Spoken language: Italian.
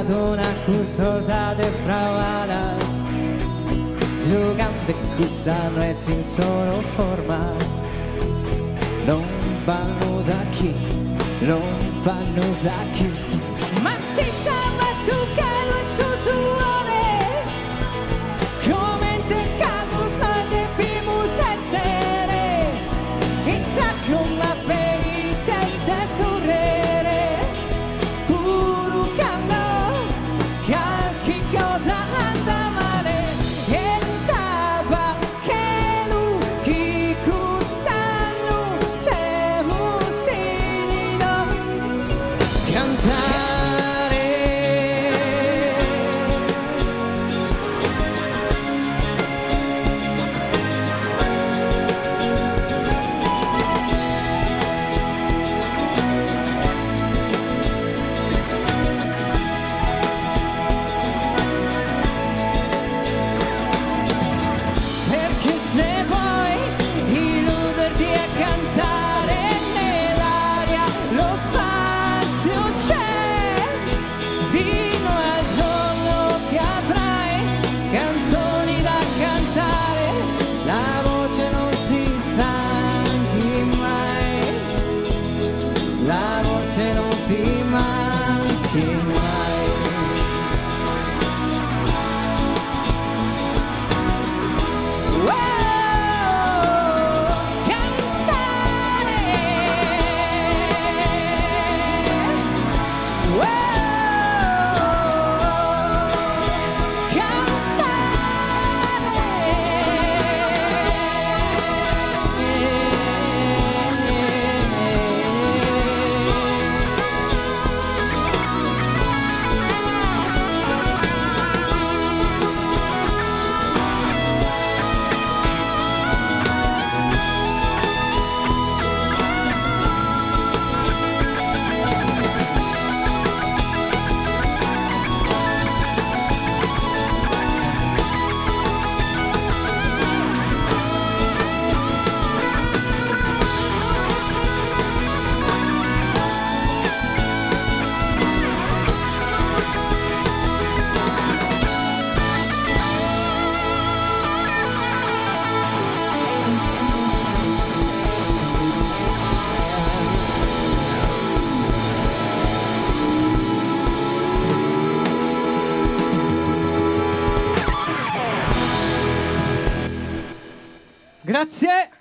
una custosa de frauadas, jugando no es sin solo formas. Non vanno da chi, non vanno da chi, ma si salva su che lo è su suore, come te cagos noi debimos essere, e sta con la felice sta correre, puro cambio, che anche cosa anda male, e tava che lu chi custano siamo segno cantare. Perché se vuoi illuderti a cantare nell'aria, lo spazio c'è, fino al giorno che avrai canzoni da cantare, la voce non si stanchi mai, la voce non ti manchi mai. Grazie.